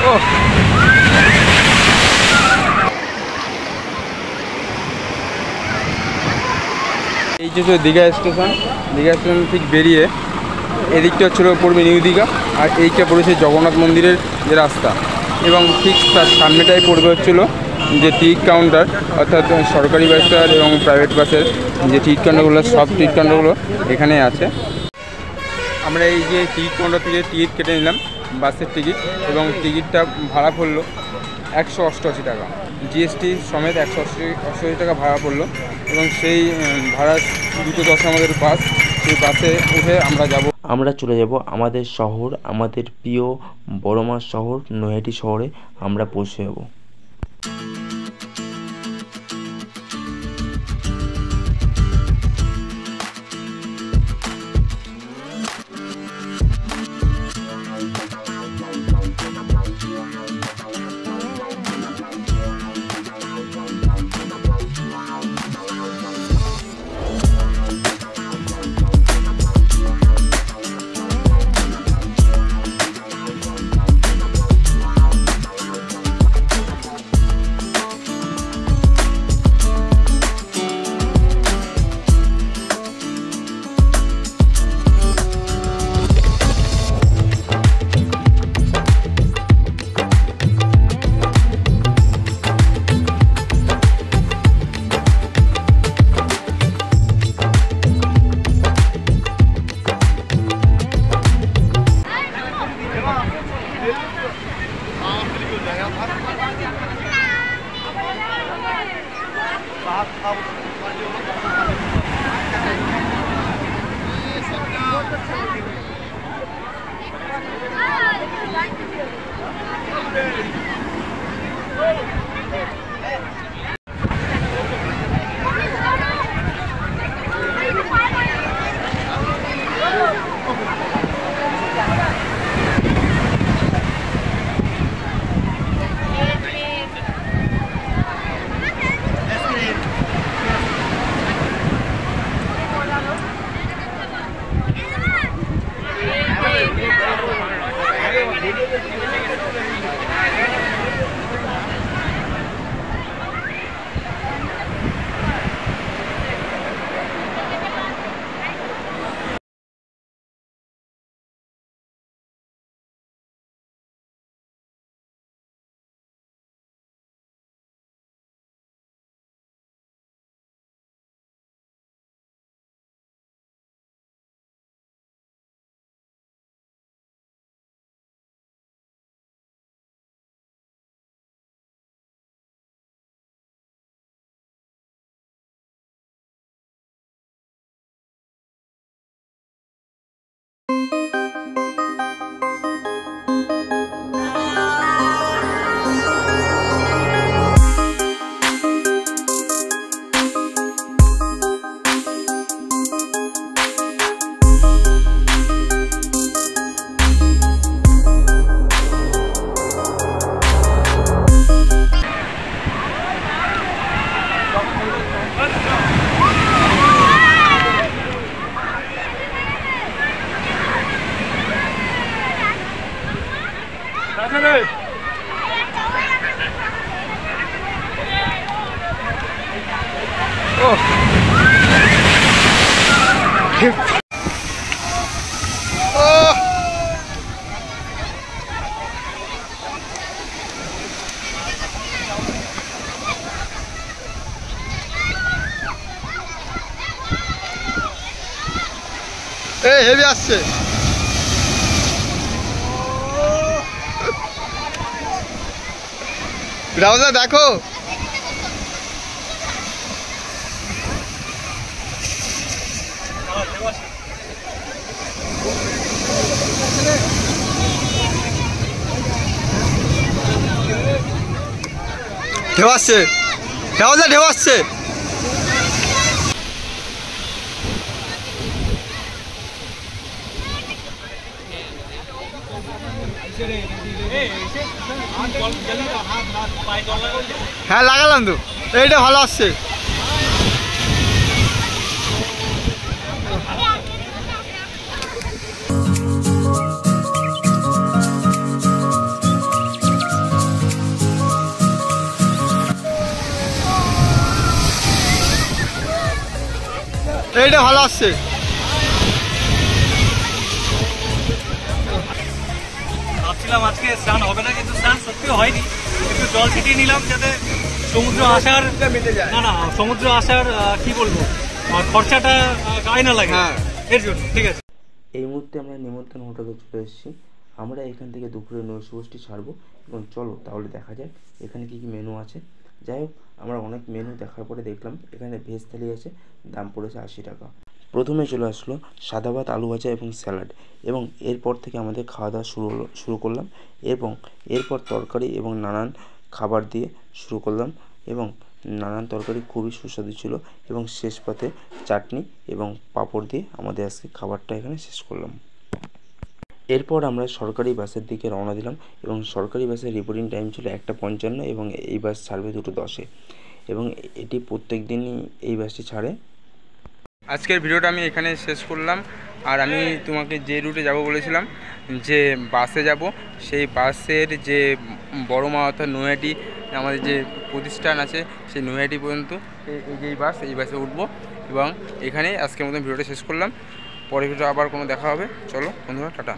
এই যে দীঘা স্টেশন ঠিক বেরিয়ে এদিকটা হচ্ছিল পড়বে নিউ দীঘা, আর এইটা পড়েছে জগন্নাথ মন্দিরের যে রাস্তা, এবং ঠিক তার সামনেটাই পড়বে হচ্ছিল যে টিকিট কাউন্টার, অর্থাৎ সরকারি বাসের এবং প্রাইভেট বাসের যে টিকিট কাউন্টারগুলো, সব টিকিট কাউন্টারগুলো এখানে আছে। আমরা এই যে টিকিট কাউন্টার থেকে টিকিট কেটে নিলাম, বাসের টিকিট, এবং টিকিটটা ভাড়া পড়লো 188 টাকা, জিএসটি সমেত 188 টাকা ভাড়া পড়লো। এবং সেই ভাড়া 2:10 আমাদের বাস, সেই বাসে উঠে আমরা চলে যাব আমাদের শহর, আমাদের প্রিয় বড় মাছ শহর নৈহাটি শহরে আমরা পৌঁছে যাব। হেভি আসছে, রাউজা দেখো ঢেউ আসছে, রাউজা ঢেউ আসছে। হ্যাঁ লাগালাম তো, এইটা ভালো আসছে। ফেরিটা ভালো আসছে। ভাবছিলাম আজকে স্নান হবে না, কিন্তু স্নান সত্যিও হয়নি। একটু জল ছিটিয়ে নিলাম যাতে সমুদ্র আসার সমুদ্র আসার কি বলবো খরচাটা গায়ে না লাগে, এর জন্য। ঠিক আছে, এই মুহূর্তে আমরা নিমন্ত্রণ হোটেলে চলে এসেছি। আমরা এখান থেকে দুপুরে নৈশভোজটি ছাড়বো এবং চলো তাহলে দেখা যাক এখানে কী কী মেনু আছে। যাই হোক, আমরা অনেক মেনু দেখার পরে দেখলাম এখানে ভেজ থালি আছে, দাম পড়েছে 80 টাকা। প্রথমে চলে আসলো সাদা ভাত, আলু ভাজা এবং স্যালাড, এবং এরপর থেকে আমাদের খাওয়া দাওয়া শুরু করলাম, এবং এরপর তরকারি এবং নানান খাবার দিয়ে শুরু করলাম, এবং নানান তরকারি খুবই সুস্বাদু ছিল, এবং শেষ পাতে চাটনি এবং পাঁপড় দিয়ে আমাদের আজকে খাবারটা এখানে শেষ করলাম। এরপর আমরা সরকারি বাসের দিকে রওনা দিলাম, এবং সরকারি বাসের রিপোর্টিং টাইম ছিল 1:55, এবং এই বাস ছাড়বে 2:10-এ, এবং এটি প্রত্যেক দিনই এই বাসটি ছাড়ে। আজকের ভিডিওটা আমি এখানে শেষ করলাম। আর আমি তোমাকে যে রুটে যাব বলেছিলাম, যে বাসে যাব, সেই বাসের যে বড় মা অর্থাৎ নৈহাটি আমাদের যে প্রতিষ্ঠান আছে, সেই নৈহাটি পর্যন্ত এই বাসে উঠবো, এবং এখানেই আজকের মতন ভিডিওটা শেষ করলাম। পরের ভিডিও আবার কোনো দেখা হবে। চলো বন্ধুরা, টাটা।